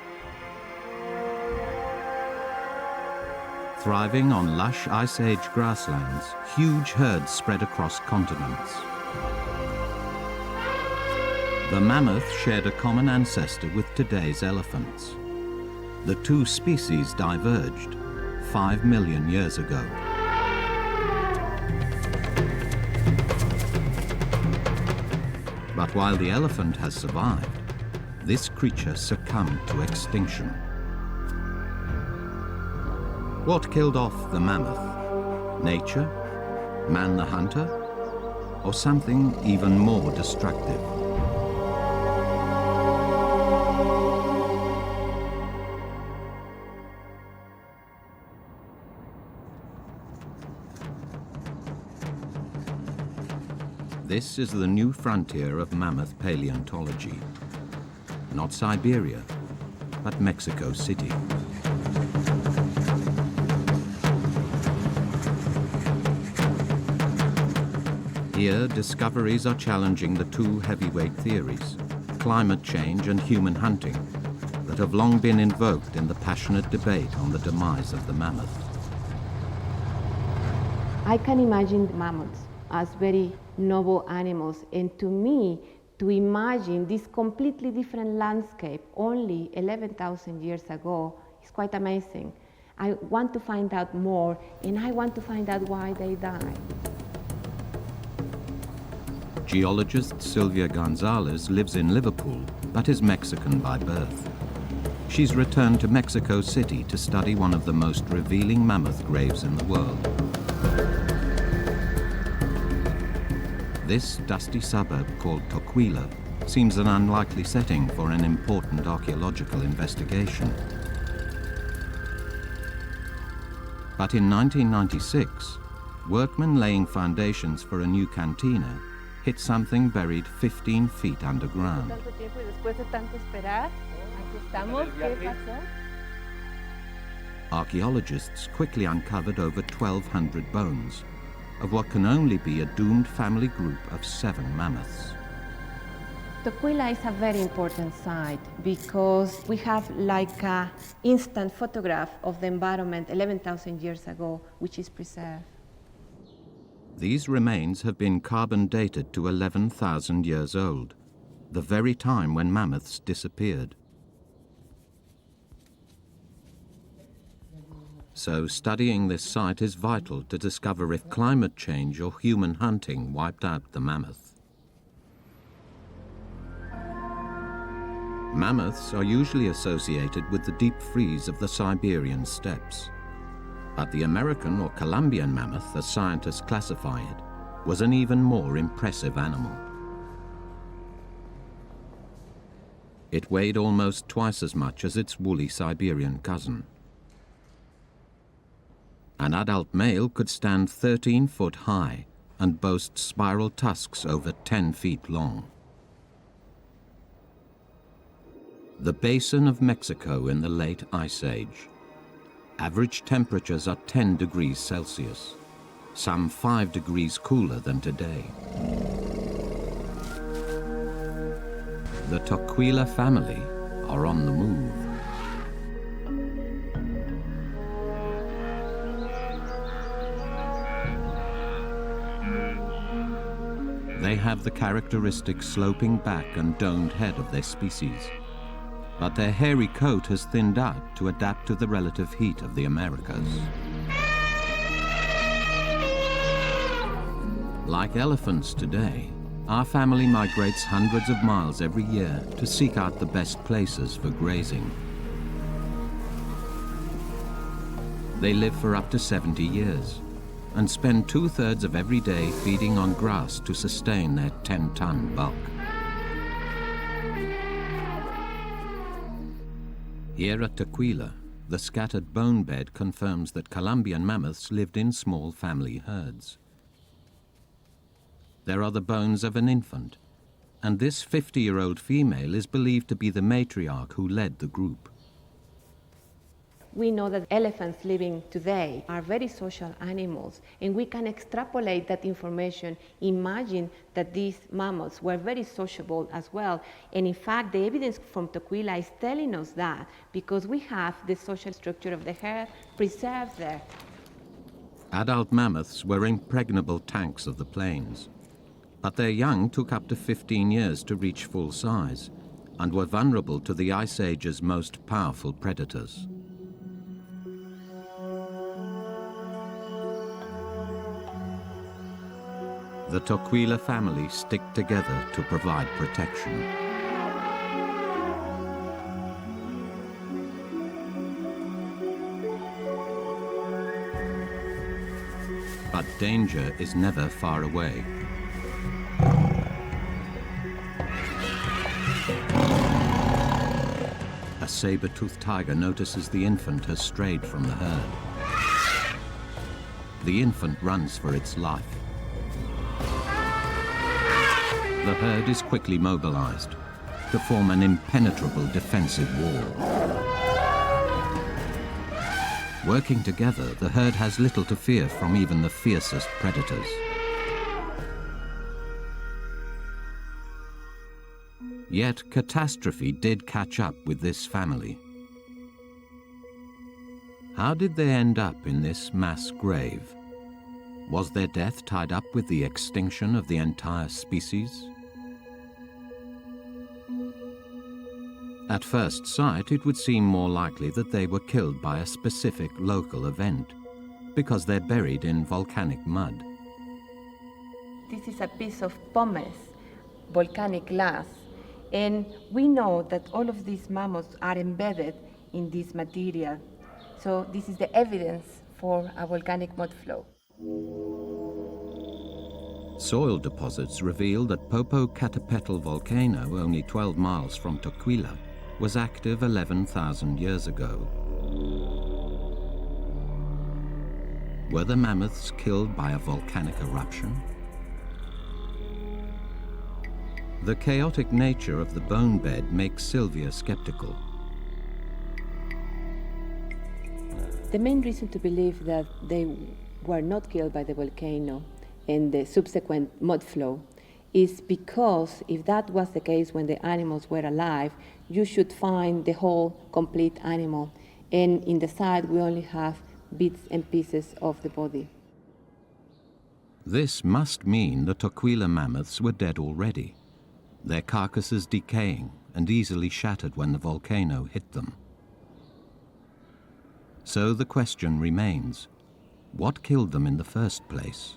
Thriving on lush Ice Age grasslands, huge herds spread across continents. The mammoth shared a common ancestor with today's elephants. The two species diverged 5 million years ago. But while the elephant has survived, this creature succumbed to extinction. What killed off the mammoth? Nature? Man the hunter? Or something even more destructive? This is the new frontier of mammoth paleontology. Not Siberia, but Mexico City. Here, discoveries are challenging the two heavyweight theories, climate change and human hunting, that have long been invoked in the passionate debate on the demise of the mammoth. I can imagine mammoths as very noble animals, and to me, to imagine this completely different landscape only 11,000 years ago is quite amazing. I want to find out more, and I want to find out why they died. Geologist Sylvia Gonzalez lives in Liverpool, but is Mexican by birth. She's returned to Mexico City to study one of the most revealing mammoth graves in the world. This dusty suburb called Toquila seems an unlikely setting for an important archaeological investigation. But in 1996, workmen laying foundations for a new cantina hit something buried 15 feet underground. Archaeologists quickly uncovered over 1,200 bones of what can only be a doomed family group of 7 mammoths. Toquila is a very important site because we have like an instant photograph of the environment 11,000 years ago, which is preserved. These remains have been carbon dated to 11,000 years old, the very time when mammoths disappeared. So studying this site is vital to discover if climate change or human hunting wiped out the mammoth. Mammoths are usually associated with the deep freeze of the Siberian steppes. But the American or Colombian mammoth, as scientists classify it, was an even more impressive animal. It weighed almost twice as much as its woolly Siberian cousin. An adult male could stand 13 foot high and boast spiral tusks over 10 feet long. The basin of Mexico in the late Ice Age. Average temperatures are 10 degrees Celsius, some 5 degrees cooler than today. The Toquila family are on the move. They have the characteristic sloping back and domed head of their species, but their hairy coat has thinned out to adapt to the relative heat of the Americas. Like elephants today, our family migrates hundreds of miles every year to seek out the best places for grazing. They live for up to 70 years and spend 2/3 of every day feeding on grass to sustain their 10-ton bulk. Here at Toquila, the scattered bone bed confirms that Colombian mammoths lived in small family herds. There are the bones of an infant, and this 50-year-old female is believed to be the matriarch who led the group. We know that elephants living today are very social animals, and we can extrapolate that information, imagine that these mammoths were very sociable as well. And in fact, the evidence from Toquila is telling us that because we have the social structure of the herd preserved there. Adult mammoths were impregnable tanks of the plains, but their young took up to 15 years to reach full size and were vulnerable to the Ice Age's most powerful predators. The Toquila family stick together to provide protection. But danger is never far away. A saber-toothed tiger notices the infant has strayed from the herd. The infant runs for its life. The herd is quickly mobilized to form an impenetrable defensive wall. Working together, the herd has little to fear from even the fiercest predators. Yet catastrophe did catch up with this family. How did they end up in this mass grave? Was their death tied up with the extinction of the entire species? At first sight, it would seem more likely that they were killed by a specific local event, because they're buried in volcanic mud. This is a piece of pumice, volcanic glass, and we know that all of these mammoths are embedded in this material. So this is the evidence for a volcanic mud flow. Soil deposits reveal that Popocatépetl volcano, only 12 miles from Toquila, was active 11,000 years ago. Were the mammoths killed by a volcanic eruption? The chaotic nature of the bone bed makes Sylvia skeptical. The main reason to believe that they were not killed by the volcano and the subsequent mud flow is because if that was the case when the animals were alive, you should find the whole complete animal. And in the side, we only have bits and pieces of the body. This must mean the Tukwila mammoths were dead already, their carcasses decaying and easily shattered when the volcano hit them. So the question remains, what killed them in the first place?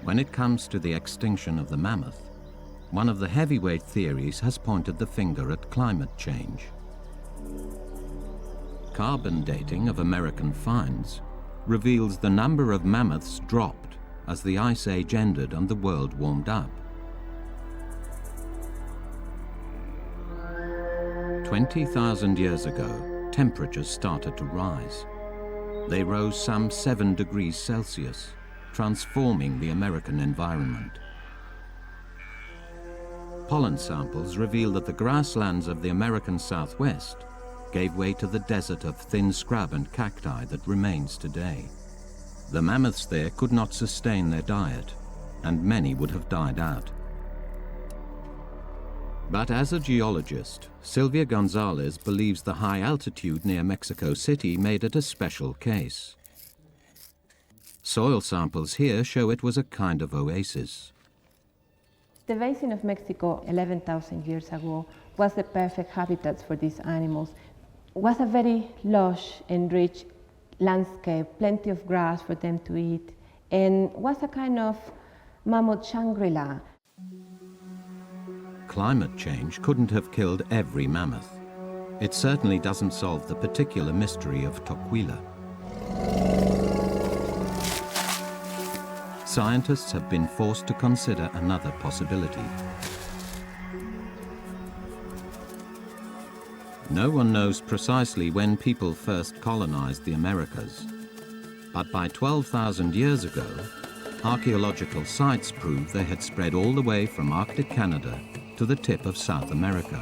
When it comes to the extinction of the mammoth, one of the heavyweight theories has pointed the finger at climate change. Carbon dating of American finds reveals the number of mammoths dropped as the Ice Age ended and the world warmed up. 20,000 years ago, temperatures started to rise. They rose some 7 degrees Celsius, transforming the American environment. Pollen samples reveal that the grasslands of the American Southwest gave way to the desert of thin scrub and cacti that remains today. The mammoths there could not sustain their diet, and many would have died out. But as a geologist, Sylvia Gonzalez believes the high altitude near Mexico City made it a special case. Soil samples here show it was a kind of oasis. The basin of Mexico 11,000 years ago was the perfect habitat for these animals. It was a very lush and rich landscape, plenty of grass for them to eat, and was a kind of mammoth Shangri-La. Climate change couldn't have killed every mammoth. It certainly doesn't solve the particular mystery of Tukwila. Scientists have been forced to consider another possibility. No one knows precisely when people first colonized the Americas, but by 12,000 years ago, archaeological sites prove they had spread all the way from Arctic Canada to the tip of South America.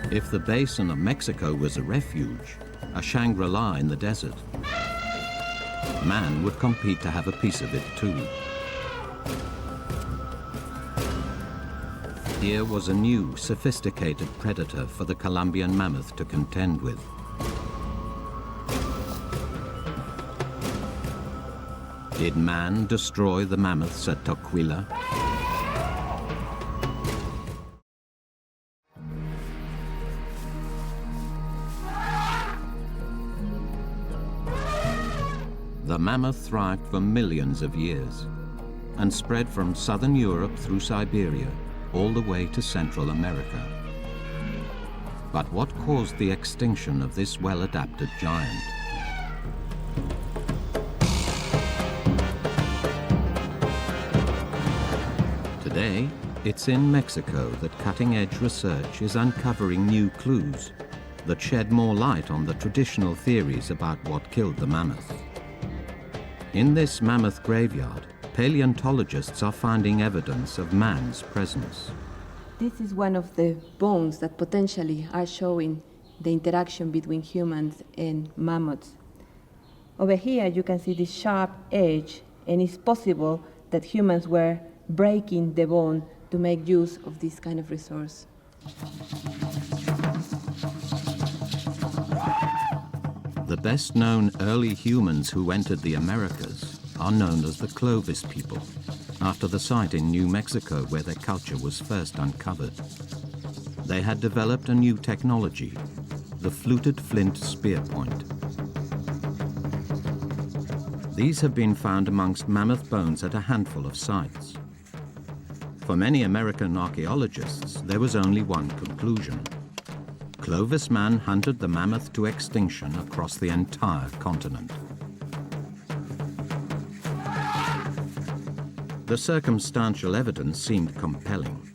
If the basin of Mexico was a refuge, a Shangri-La in the desert, man would compete to have a piece of it too. Here was a new, sophisticated predator for the Colombian mammoth to contend with. Did man destroy the mammoths at Tukwila? The mammoth thrived for millions of years and spread from southern Europe through Siberia all the way to Central America. But what caused the extinction of this well-adapted giant? Today, it's in Mexico that cutting-edge research is uncovering new clues that shed more light on the traditional theories about what killed the mammoth. In this mammoth graveyard, paleontologists are finding evidence of man's presence. This is one of the bones that potentially are showing the interaction between humans and mammoths. Over here you can see this sharp edge, and it's possible that humans were breaking the bone to make use of this kind of resource. The best-known early humans who entered the Americas are known as the Clovis people, after the site in New Mexico where their culture was first uncovered. They had developed a new technology, the fluted flint spear point. These have been found amongst mammoth bones at a handful of sites. For many American archaeologists, there was only one conclusion. Clovis man hunted the mammoth to extinction across the entire continent. The circumstantial evidence seemed compelling.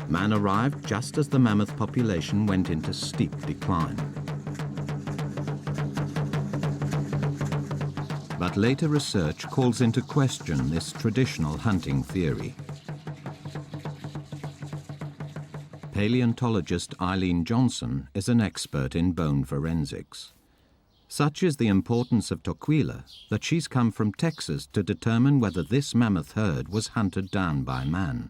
Man arrived just as the mammoth population went into steep decline. But later research calls into question this traditional hunting theory. Paleontologist Eileen Johnson is an expert in bone forensics. Such is the importance of Toquila that she's come from Texas to determine whether this mammoth herd was hunted down by man.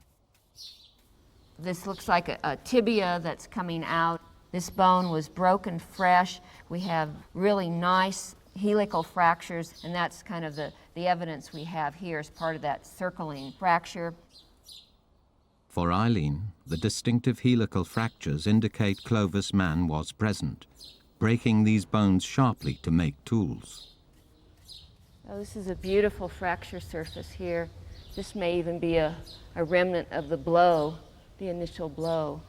This looks like a tibia that's coming out. This bone was broken fresh. We have really nice helical fractures, and that's kind of the evidence we have here as part of that circling fracture. For Eileen, the distinctive helical fractures indicate Clovis man was present, breaking these bones sharply to make tools. Oh, this is a beautiful fracture surface here. This may even be a remnant of the blow, the initial blow.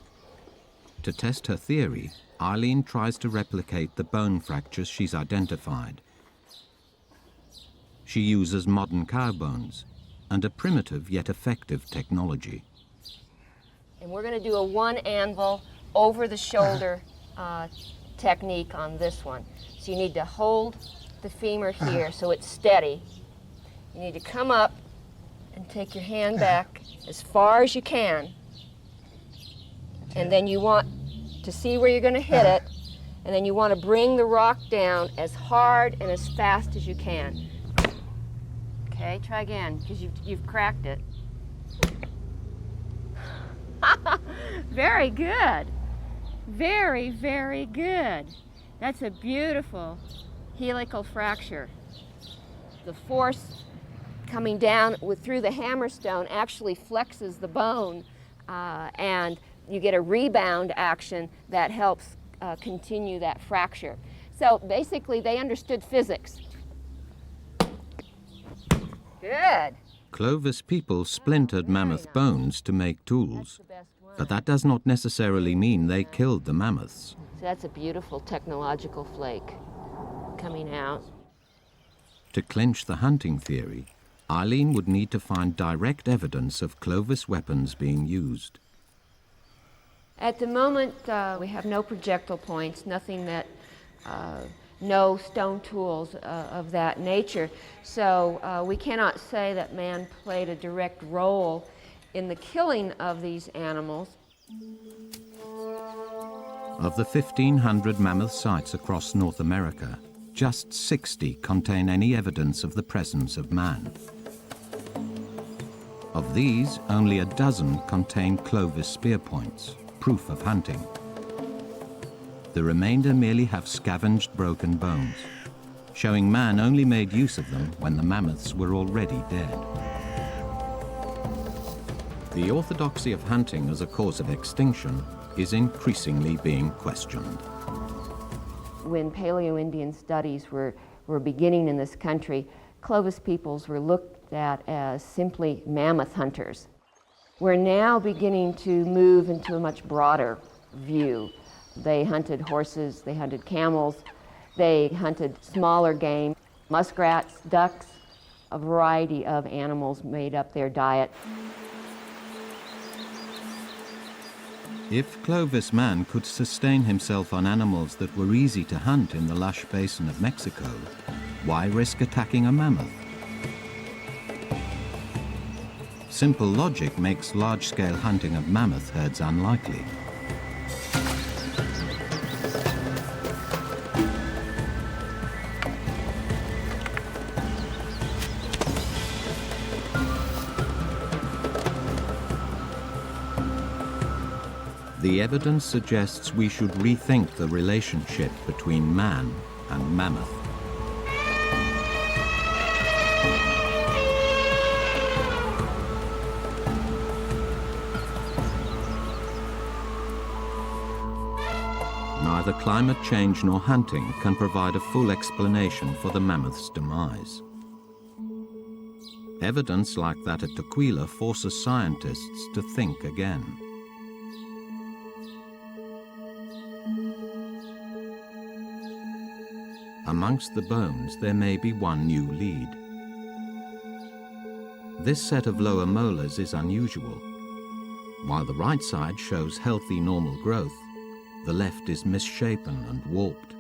To test her theory, Eileen tries to replicate the bone fractures she's identified. She uses modern cow bones and a primitive yet effective technology. And we're going to do a one anvil over the shoulder technique on this one. So you need to hold the femur here so it's steady. You need to come up and take your hand back as far as you can. And then you want to see where you're going to hit it, and then you want to bring the rock down as hard and as fast as you can. Okay, try again, because you've cracked it. Very good. Very, very good. That's a beautiful helical fracture. The force coming down through the hammerstone actually flexes the bone, and you get a rebound action that helps continue that fracture. So basically, they understood physics. Good. Clovis people splintered mammoth bones to make tools, but that does not necessarily mean they killed the mammoths. So that's a beautiful technological flake coming out. To clinch the hunting theory, Eileen would need to find direct evidence of Clovis weapons being used. At the moment, we have no projectile points, nothing that, no stone tools of that nature. So we cannot say that man played a direct role in the killing of these animals. Of the 1,500 mammoth sites across North America, just 60 contain any evidence of the presence of man. Of these, only a dozen contain Clovis spear points, proof of hunting. The remainder merely have scavenged broken bones, showing man only made use of them when the mammoths were already dead. The orthodoxy of hunting as a cause of extinction is increasingly being questioned. When Paleo-Indian studies were beginning in this country, Clovis peoples were looked at as simply mammoth hunters. We're now beginning to move into a much broader view. They hunted horses, they hunted camels, they hunted smaller game, muskrats, ducks, a variety of animals made up their diet. If Clovis man could sustain himself on animals that were easy to hunt in the lush basin of Mexico, why risk attacking a mammoth? Simple logic makes large-scale hunting of mammoth herds unlikely. The evidence suggests we should rethink the relationship between man and mammoth. Neither climate change nor hunting can provide a full explanation for the mammoth's demise. Evidence like that at Toquila forces scientists to think again. Amongst the bones, there may be one new lead. This set of lower molars is unusual. While the right side shows healthy normal growth, the left is misshapen and warped.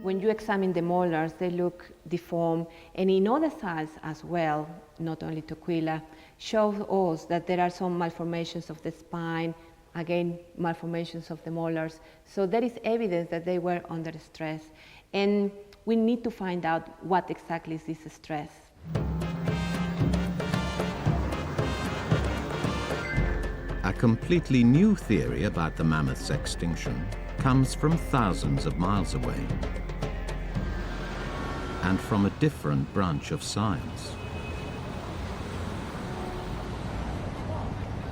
When you examine the molars, they look deformed, and in other sides as well, not only Tukwila, shows us that there are some malformations of the spine, again, malformations of the molars. So there is evidence that they were under stress, and we need to find out what exactly is this stress. A completely new theory about the mammoth's extinction comes from thousands of miles away, and from a different branch of science.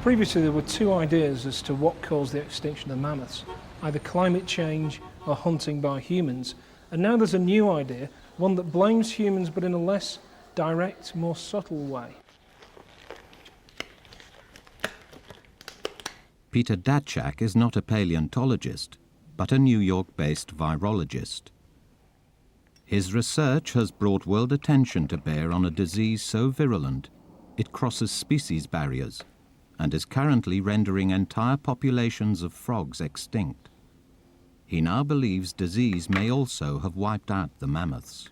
Previously, there were two ideas as to what caused the extinction of mammoths, either climate change or hunting by humans. And now there's a new idea, one that blames humans but in a less direct, more subtle way. Peter Datchak is not a paleontologist, but a New York-based virologist. His research has brought world attention to bear on a disease so virulent it crosses species barriers and is currently rendering entire populations of frogs extinct. He now believes disease may also have wiped out the mammoths.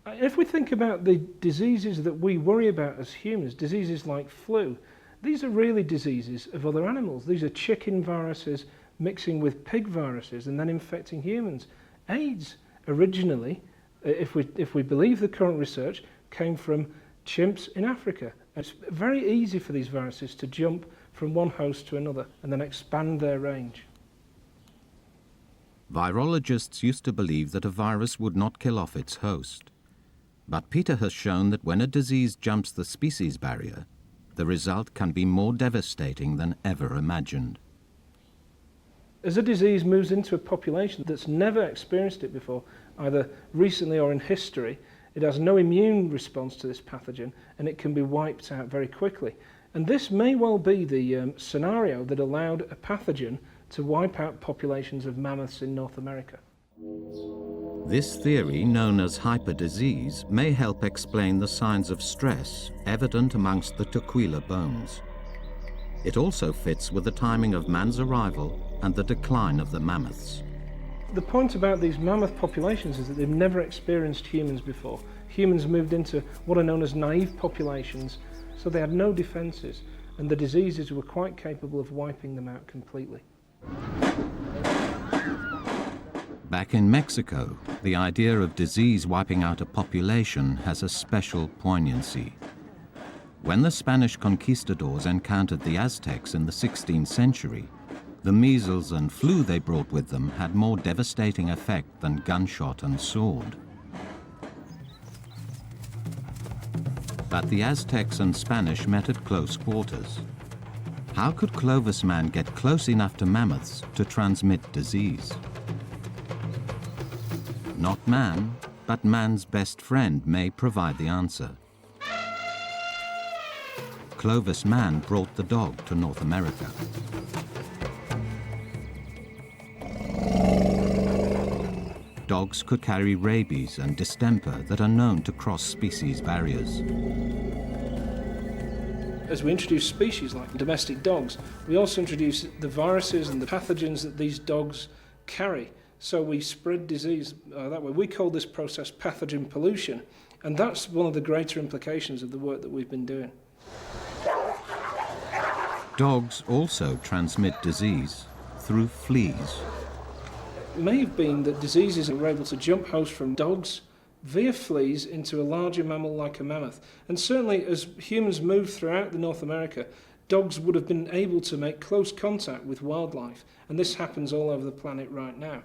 If we think about the diseases that we worry about as humans, diseases like flu, these are really diseases of other animals. These are chicken viruses mixing with pig viruses and then infecting humans. AIDS originally, if we believe the current research, came from chimps in Africa. It's very easy for these viruses to jump from one host to another and then expand their range. Virologists used to believe that a virus would not kill off its host. But Peter has shown that when a disease jumps the species barrier, the result can be more devastating than ever imagined. As a disease moves into a population that's never experienced it before, either recently or in history, it has no immune response to this pathogen and it can be wiped out very quickly. And this may well be the scenario that allowed a pathogen to wipe out populations of mammoths in North America. This theory, known as hyperdisease, may help explain the signs of stress evident amongst the Tukwila bones. It also fits with the timing of man's arrival and the decline of the mammoths. The point about these mammoth populations is that they've never experienced humans before. Humans moved into what are known as naive populations, so they had no defenses, and the diseases were quite capable of wiping them out completely. Back in Mexico, the idea of disease wiping out a population has a special poignancy. When the Spanish conquistadors encountered the Aztecs in the 16th century, the measles and flu they brought with them had more devastating effect than gunshot and sword. But the Aztecs and Spanish met at close quarters. How could Clovis man get close enough to mammoths to transmit disease? Not man, but man's best friend may provide the answer. Clovis man brought the dog to North America. Dogs could carry rabies and distemper that are known to cross species barriers. As we introduce species like domestic dogs, we also introduce the viruses and the pathogens that these dogs carry. So we spread disease that way. We call this process pathogen pollution, and that's one of the greater implications of the work that we've been doing. Dogs also transmit disease through fleas. It may have been that diseases were able to jump host from dogs via fleas into a larger mammal like a mammoth. And certainly as humans moved throughout the North America, dogs would have been able to make close contact with wildlife. And this happens all over the planet right now.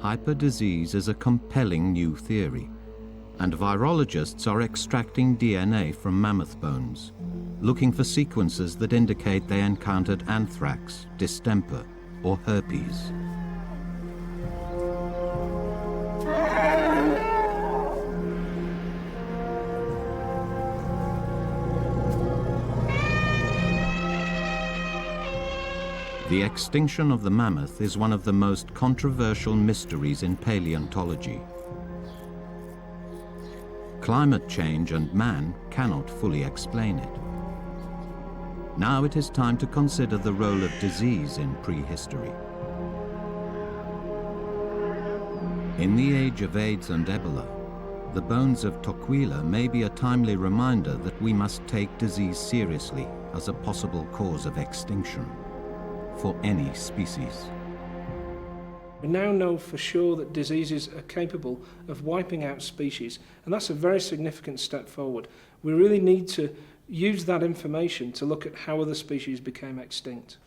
Hyperdisease is a compelling new theory, and virologists are extracting DNA from mammoth bones, looking for sequences that indicate they encountered anthrax, distemper, or herpes. The extinction of the mammoth is one of the most controversial mysteries in paleontology. Climate change and man cannot fully explain it. Now it is time to consider the role of disease in prehistory. In the age of AIDS and Ebola, the bones of Toquila may be a timely reminder that we must take disease seriously as a possible cause of extinction for any species. We now know for sure that diseases are capable of wiping out species, and that's a very significant step forward. We really need to use that information to look at how other species became extinct.